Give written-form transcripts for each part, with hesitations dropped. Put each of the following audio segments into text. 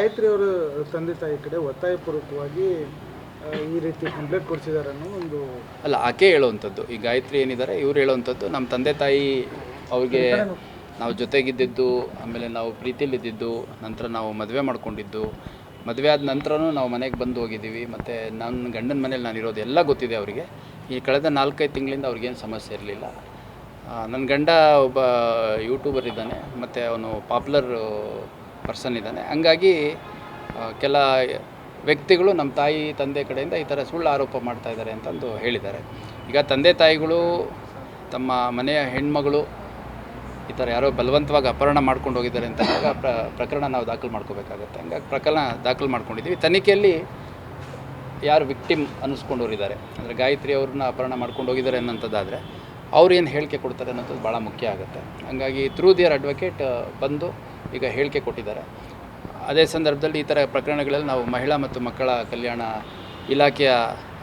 ಗಾಯತ್ರಿ ಅವರ ತಂದೆ ತಾಯಿ ಕಡೆ ಒತ್ತಾಯಪೂರ್ವಕವಾಗಿ ಈ ರೀತಿ ಕಂಪ್ಲೇಂಟ್ ಕೊಡಿಸಿದ್ದಾರೆ ಅನ್ನೋ ಒಂದು ಅಲ್ಲ, ಆಕೆ ಹೇಳುವಂಥದ್ದು. ಈ ಗಾಯತ್ರಿ ಏನಿದ್ದಾರೆ ಇವ್ರು ಹೇಳುವಂಥದ್ದು, ನಮ್ಮ ತಂದೆ ತಾಯಿ ಅವ್ರಿಗೆ ನಾವು ಜೊತೆಗಿದ್ದಿದ್ದು, ಆಮೇಲೆ ನಾವು ಪ್ರೀತಿಯಲ್ಲಿದ್ದು, ನಂತರ ನಾವು ಮದುವೆ ಮಾಡ್ಕೊಂಡಿದ್ದು, ಮದುವೆ ಆದ ನಂತರನೂ ನಾವು ಮನೆಗೆ ಬಂದು ಹೋಗಿದ್ದೀವಿ. ಮತ್ತು ನನ್ನ ಗಂಡನ ಮನೇಲಿ ನಾನು ಇರೋದು ಎಲ್ಲ ಗೊತ್ತಿದೆ ಅವರಿಗೆ. ಈ ಕಳೆದ 4-5 ತಿಂಗಳಿಂದ ಅವ್ರಿಗೇನು ಸಮಸ್ಯೆ ಇರಲಿಲ್ಲ. ನನ್ನ ಗಂಡ ಒಬ್ಬ ಯೂಟ್ಯೂಬರ್ ಇದ್ದಾನೆ, ಮತ್ತು ಅವನು ಪಾಪ್ಯುಲರ್ ಪರ್ಸನ್ ಇದ್ದಾನೆ. ಹಂಗಾಗಿ ಕೆಲ ವ್ಯಕ್ತಿಗಳು ನಮ್ಮ ತಾಯಿ ತಂದೆ ಕಡೆಯಿಂದ ಈ ಥರ ಸುಳ್ಳು ಆರೋಪ ಮಾಡ್ತಾ ಇದ್ದಾರೆ ಅಂತಂದು ಹೇಳಿದ್ದಾರೆ. ಈಗ ತಂದೆ ತಾಯಿಗಳು ತಮ್ಮ ಮನೆಯ ಹೆಣ್ಮಗಳು ಈ ಥರ ಯಾರೋ ಬಲವಂತವಾಗಿ ಅಪಹರಣ ಮಾಡ್ಕೊಂಡು ಹೋಗಿದ್ದಾರೆ ಅಂತ ಪ್ರಕರಣ ನಾವು ದಾಖಲು ಮಾಡ್ಕೋಬೇಕಾಗತ್ತೆ. ಹಂಗಾಗಿ ಪ್ರಕರಣ ದಾಖಲು ಮಾಡ್ಕೊಂಡಿದ್ದೀವಿ. ತನಿಖೆಯಲ್ಲಿ ಯಾರು ವಿಕ್ಟಿಮ್ ಅನ್ನಿಸ್ಕೊಂಡವರಿದ್ದಾರೆ, ಅಂದರೆ ಗಾಯತ್ರಿ ಅವ್ರನ್ನ ಅಪಹರಣ ಮಾಡ್ಕೊಂಡು ಹೋಗಿದ್ದಾರೆ ಅನ್ನೋಂಥದ್ದಾದರೆ ಅವ್ರು ಏನು ಹೇಳಿಕೆ ಕೊಡ್ತಾರೆ ಅನ್ನೋಂಥದ್ದು ಭಾಳ ಮುಖ್ಯ ಆಗುತ್ತೆ. ಹಂಗಾಗಿ ಥ್ರೂ ದಿಯರ್ ಅಡ್ವೊಕೇಟ್ ಬಂದು ಈಗ ಹೇಳಿಕೆ ಕೊಟ್ಟಿದ್ದಾರೆ. ಅದೇ ಸಂದರ್ಭದಲ್ಲಿ ಈ ಥರ ಪ್ರಕರಣಗಳಲ್ಲಿ ನಾವು ಮಹಿಳಾ ಮತ್ತು ಮಕ್ಕಳ ಕಲ್ಯಾಣ ಇಲಾಖೆಯ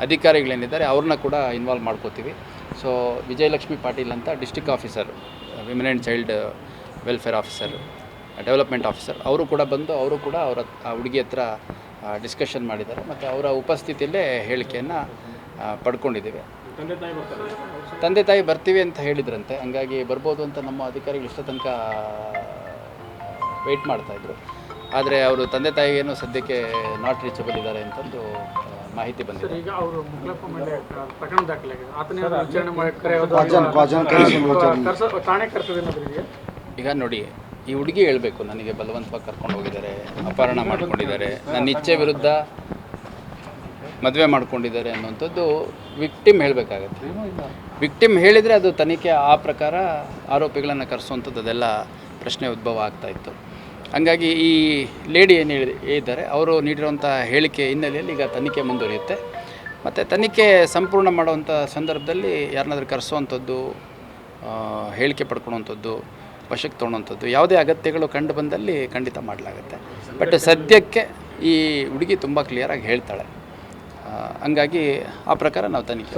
ಅಧಿಕಾರಿಗಳೇನಿದ್ದಾರೆ ಅವ್ರನ್ನ ಕೂಡ ಇನ್ವಾಲ್ವ್ ಮಾಡ್ಕೋತೀವಿ. ಸೊ ವಿಜಯಲಕ್ಷ್ಮಿ ಪಾಟೀಲ್ ಅಂತ district officer, women and child welfare officer, development officer, ಅವರು ಕೂಡ ಬಂದು ಅವರು ಕೂಡ ಆ ಹುಡುಗಿ ಹತ್ರ ಡಿಸ್ಕಷನ್ ಮಾಡಿದ್ದಾರೆ. ಮತ್ತು ಅವರ ಉಪಸ್ಥಿತಿಯಲ್ಲೇ ಹೇಳಿಕೆಯನ್ನು ಪಡ್ಕೊಂಡಿದ್ದೀವಿ. ತಂದೆ ತಾಯಿ ಬರ್ತೀವಿ ಅಂತ ಹೇಳಿದ್ರಂತೆ, ಹಂಗಾಗಿ ಬರ್ಬೋದು ಅಂತ ನಮ್ಮ ಅಧಿಕಾರಿಗಳು ಇಷ್ಟ ತನಕ ವೆಯ್ಟ್ ಮಾಡ್ತಾಯಿದ್ರು. ಆದರೆ ಅವರು ತಂದೆ ತಾಯಿಗೇನು ಸದ್ಯಕ್ಕೆ ನಾಟ್ ರೀಚಬಲ್ ಇದ್ದಾರೆ ಅಂತಂದು ಮಾಹಿತಿ ಬಂದಿದೆ. ಈಗ ಅವರು ಪ್ರಕರಣ ದಾಖಲಾಗಿದೆ, ಈಗ ನೋಡಿ, ಈ ಹುಡುಗಿ ಹೇಳಬೇಕು, ನನಗೆ ಬಲವಂತವಾಗಿ ಕರ್ಕೊಂಡು ಹೋಗಿದ್ದಾರೆ, ಅಪಹರಣ ಮಾಡ್ಕೊಂಡಿದ್ದಾರೆ, ನನ್ನ ಇಚ್ಛೆ ವಿರುದ್ಧ ಮದುವೆ ಮಾಡ್ಕೊಂಡಿದ್ದಾರೆ ಅನ್ನುವಂಥದ್ದು ವಿಕ್ಟಿಮ್ ಹೇಳಬೇಕಾಗತ್ತೆ. ವಿಕ್ಟಿಮ್ ಹೇಳಿದರೆ ಅದು ತನಿಖೆ ಆ ಪ್ರಕಾರ ಆರೋಪಿಗಳನ್ನು ಕರೆಸುವಂಥದ್ದು ಅದೆಲ್ಲ ಪ್ರಶ್ನೆ ಉದ್ಭವ ಆಗ್ತಾಯಿತ್ತು. ಹಂಗಾಗಿ ಈ ಲೇಡಿ ಏನು ಹೇಳಿದ್ದಾರೆ, ಅವರು ನೀಡಿರುವಂಥ ಹೇಳಿಕೆ ಹಿನ್ನೆಲೆಯಲ್ಲಿ ಈಗ ತನಿಖೆ ಮುಂದುವರಿಯುತ್ತೆ. ಮತ್ತು ತನಿಖೆ ಸಂಪೂರ್ಣ ಮಾಡುವಂಥ ಸಂದರ್ಭದಲ್ಲಿ ಯಾರನ್ನಾದ್ರೂ ಕರೆಸುವಂಥದ್ದು, ಹೇಳಿಕೆ ಪಡ್ಕೊಳ್ಳುವಂಥದ್ದು, ವಶಕ್ಕೆ ತೊಗೊಳ್ಳೋವಂಥದ್ದು, ಯಾವುದೇ ಅಗತ್ಯಗಳು ಕಂಡು ಬಂದಲ್ಲಿ ಖಂಡಿತ ಮಾಡಲಾಗುತ್ತೆ. ಬಟ್ ಸದ್ಯಕ್ಕೆ ಈ ಹುಡುಗಿ ತುಂಬ ಕ್ಲಿಯರಾಗಿ ಹೇಳ್ತಾಳೆ. ಹಂಗಾಗಿ ಆ ಪ್ರಕಾರ ನಾವು ತನಿಖೆ